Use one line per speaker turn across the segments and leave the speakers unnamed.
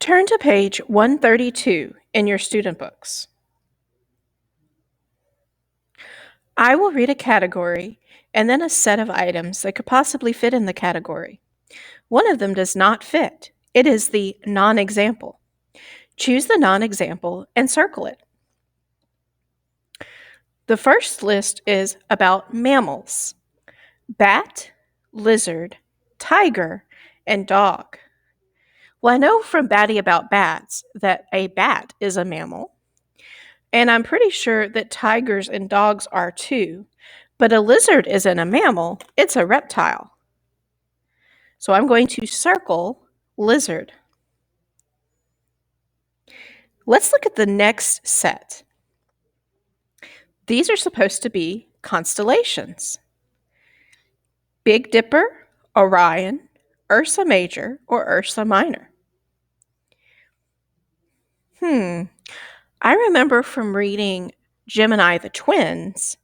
Turn to page 132 in your student books. I will read a category and then a set of items that could possibly fit in the category. One of them does not fit. It is the non-example. Choose the non-example and circle it. The first list is about mammals: bat, lizard, tiger, and dog. Well, I know from Batty About Bats that a bat is a mammal, and I'm pretty sure that tigers and dogs are too, but a lizard isn't a mammal, it's a reptile. So I'm going to circle lizard. Let's look at the next set. These are supposed to be constellations: Big Dipper, Orion, Ursa Major, or Ursa Minor. I remember from reading Gemini the Twins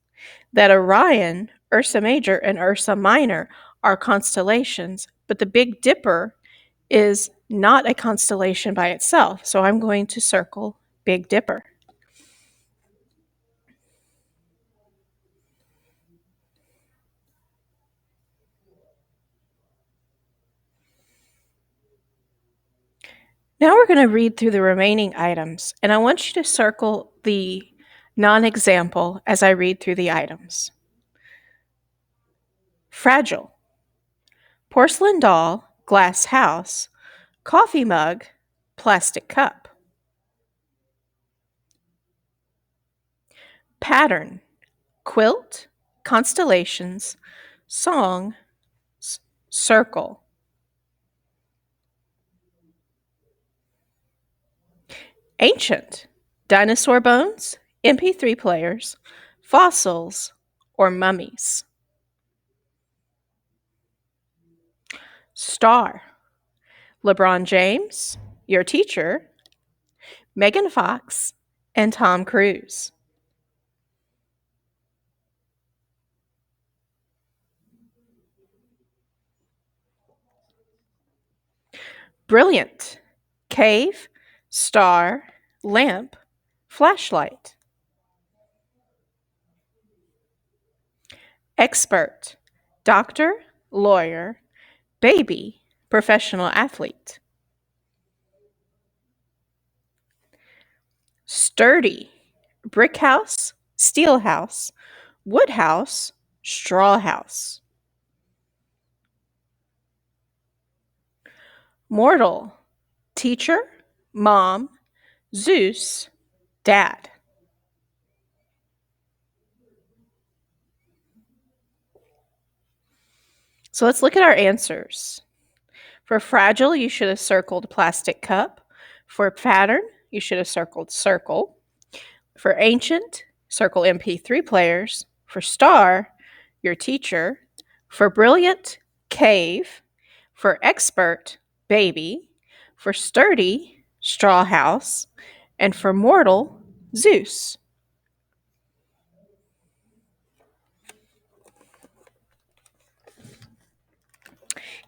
that Orion, Ursa Major, and Ursa Minor are constellations, but the Big Dipper is not a constellation by itself, so I'm going to circle Big Dipper. Now we're going to read through the remaining items, and I want you to circle the non-example as I read through the items. Fragile: porcelain doll, glass house, coffee mug, plastic cup. Pattern: quilt, constellations, song, circle. Ancient: dinosaur bones, MP3 players, fossils, or mummies. Star: LeBron James, your teacher, Megan Fox, and Tom Cruise. Brilliant: cave, star, lamp, flashlight. Expert: doctor, lawyer, baby, professional athlete. Sturdy: brick house, steel house, wood house, straw house. Mortal: teacher, mom, Zeus, dad. So let's look at our answers. For fragile, you should have circled plastic cup. For pattern, you should have circled circle. For ancient, circle MP3 players. For star, your teacher. For brilliant, cave. For expert, baby. For sturdy, straw house. And for mortal, Zeus.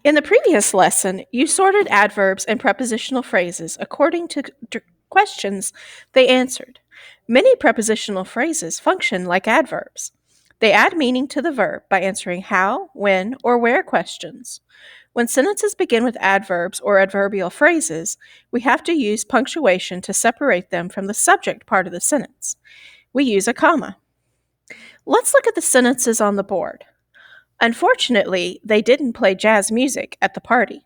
In the previous lesson, you sorted adverbs and prepositional phrases according to questions they answered. Many prepositional phrases function like adverbs. They add meaning to the verb by answering how, when, or where questions. When sentences begin with adverbs or adverbial phrases, we have to use punctuation to separate them from the subject part of the sentence. We use a comma. Let's look at the sentences on the board. Unfortunately, they didn't play jazz music at the party.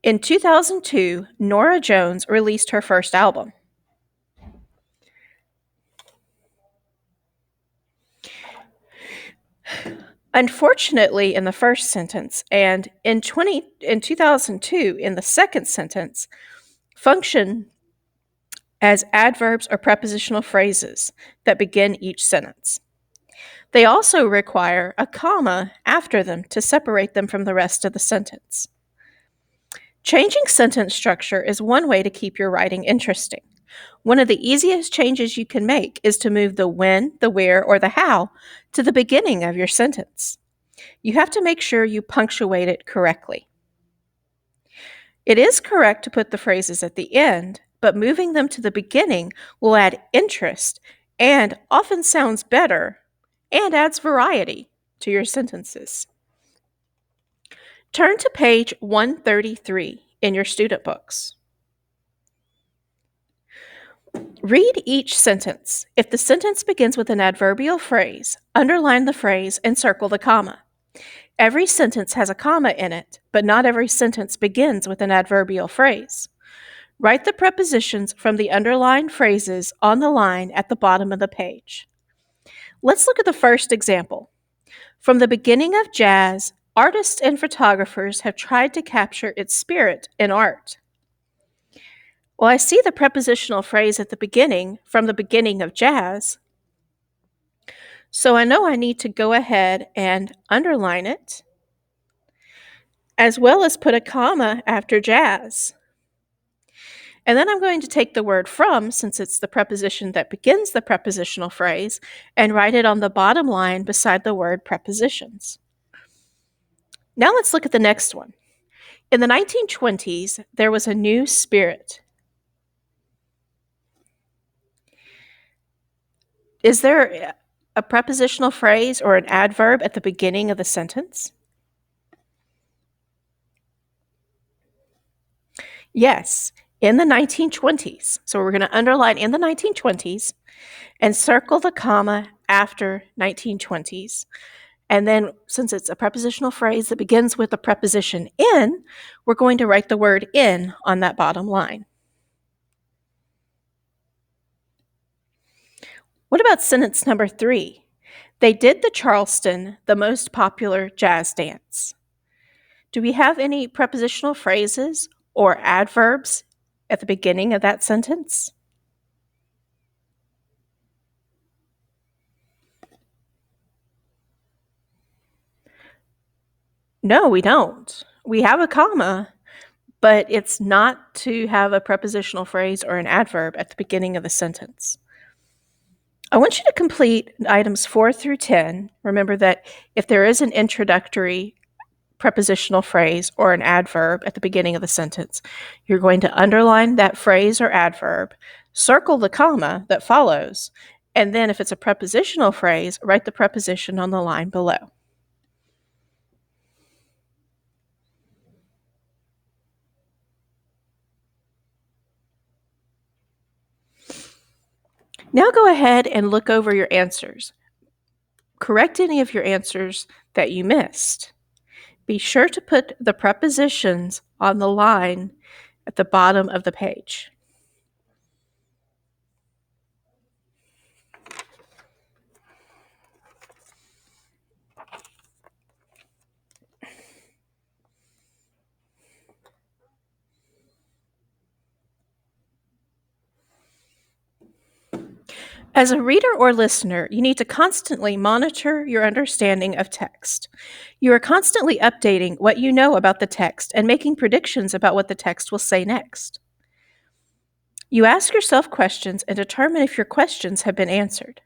In 2002, Norah Jones released her first album. Unfortunately, in the first sentence, and in 2002, in the second sentence, function as adverbs or prepositional phrases that begin each sentence. They also require a comma after them to separate them from the rest of the sentence. Changing sentence structure is one way to keep your writing interesting. One of the easiest changes you can make is to move the when, the where, or the how to the beginning of your sentence. You have to make sure you punctuate it correctly. It is correct to put the phrases at the end, but moving them to the beginning will add interest and often sounds better and adds variety to your sentences. Turn to page 133 in your student books. Read each sentence. If the sentence begins with an adverbial phrase, underline the phrase and circle the comma. Every sentence has a comma in it, but not every sentence begins with an adverbial phrase. Write the prepositions from the underlined phrases on the line at the bottom of the page. Let's look at the first example. From the beginning of jazz, artists and photographers have tried to capture its spirit in art. Well, I see the prepositional phrase at the beginning, from the beginning of jazz, so I know I need to go ahead and underline it, as well as put a comma after jazz. And then I'm going to take the word from, since it's the preposition that begins the prepositional phrase, and write it on the bottom line beside the word prepositions. Now let's look at the next one. In the 1920s, there was a new spirit. Is there a prepositional phrase or an adverb at the beginning of the sentence? Yes, in the 1920s. So we're going to underline in the 1920s and circle the comma after 1920s. And then, since it's a prepositional phrase that begins with the preposition in, we're going to write the word in on that bottom line. What about sentence number 3? They did the Charleston the most popular jazz dance. Do we have any prepositional phrases or adverbs at the beginning of that sentence? No, we don't. We have a comma, but it's not to have a prepositional phrase or an adverb at the beginning of the sentence. I want you to complete items 4 through 10. Remember that if there is an introductory prepositional phrase or an adverb at the beginning of the sentence, you're going to underline that phrase or adverb, circle the comma that follows, and then if it's a prepositional phrase, write the preposition on the line below. Now go ahead and look over your answers. Correct any of your answers that you missed. Be sure to put the prepositions on the line at the bottom of the page. As a reader or listener, you need to constantly monitor your understanding of text. You are constantly updating what you know about the text and making predictions about what the text will say next. You ask yourself questions and determine if your questions have been answered.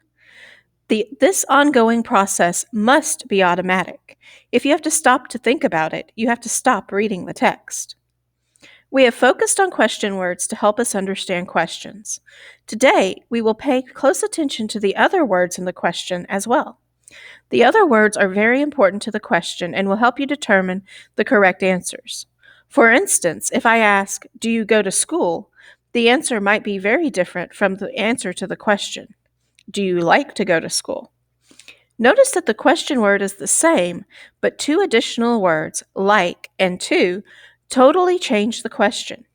This ongoing process must be automatic. If you have to stop to think about it, you have to stop reading the text. We have focused on question words to help us understand questions. Today, we will pay close attention to the other words in the question as well. The other words are very important to the question and will help you determine the correct answers. For instance, if I ask, "Do you go to school?" the answer might be very different from the answer to the question, "Do you like to go to school?" Notice that the question word is the same, but two additional words, like and to, totally change the question.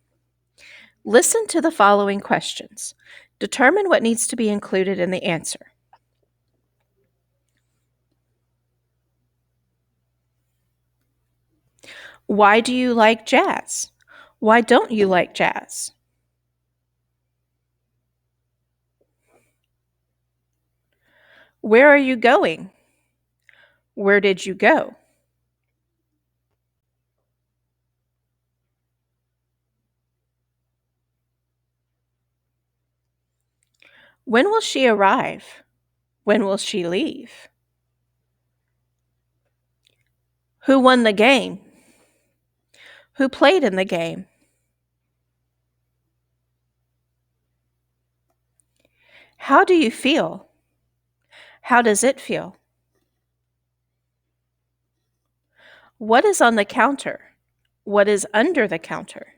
Listen to the following questions. Determine what needs to be included in the answer. Why do you like jazz? Why don't you like jazz? Where are you going? Where did you go? When will she arrive? When will she leave? Who won the game? Who played in the game? How do you feel? How does it feel? What is on the counter? What is under the counter?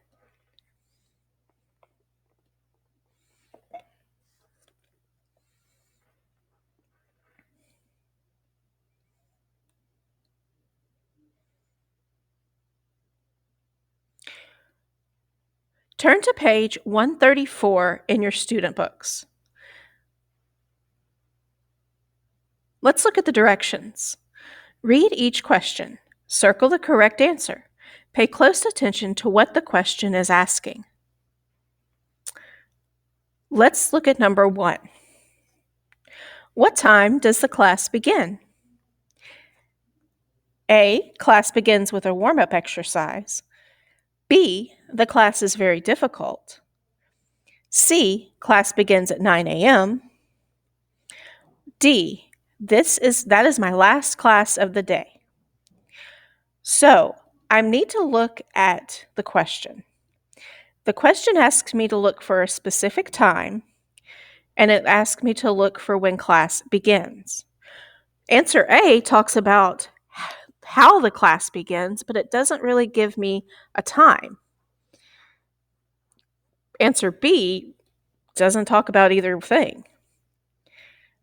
Turn to page 134 in your student books. Let's look at the directions. Read each question. Circle the correct answer. Pay close attention to what the question is asking. Let's look at number 1. What time does the class begin? A. Class begins with a warm-up exercise. B. The class is very difficult. C. Class begins at 9 a.m. D. That is my last class of the day. So, I need to look at the question. The question asks me to look for a specific time, and it asks me to look for when class begins. Answer A talks about how the class begins, but it doesn't really give me a time. Answer B doesn't talk about either thing.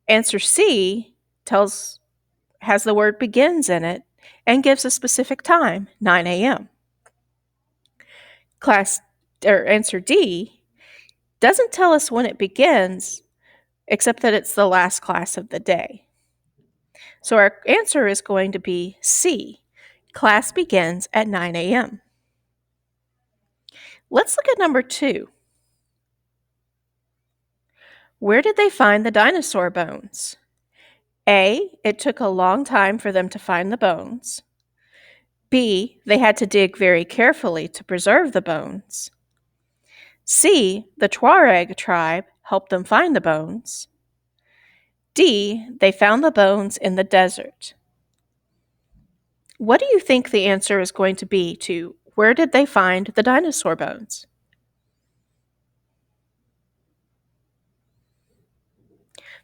Answer C has the word begins in it and gives a specific time, 9 a.m. Answer D doesn't tell us when it begins, except that it's the last class of the day. So our answer is going to be C. Class begins at 9 a.m. Let's look at number 2. Where did they find the dinosaur bones? A. It took a long time for them to find the bones. B. They had to dig very carefully to preserve the bones. C. The Tuareg tribe helped them find the bones. D. They found the bones in the desert. What do you think the answer is going to be to where did they find the dinosaur bones?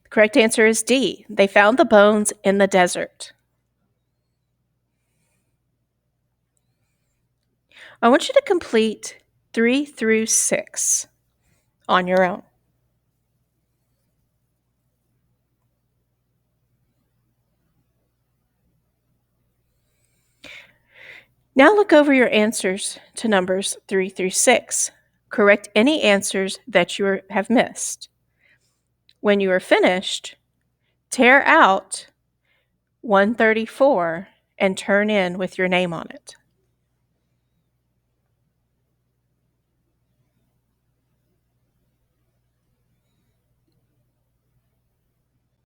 The correct answer is D. They found the bones in the desert. I want you to complete 3 through 6 on your own. Now look over your answers to numbers 3 through 6. Correct any answers that you have missed. When you are finished, tear out 134 and turn in with your name on it.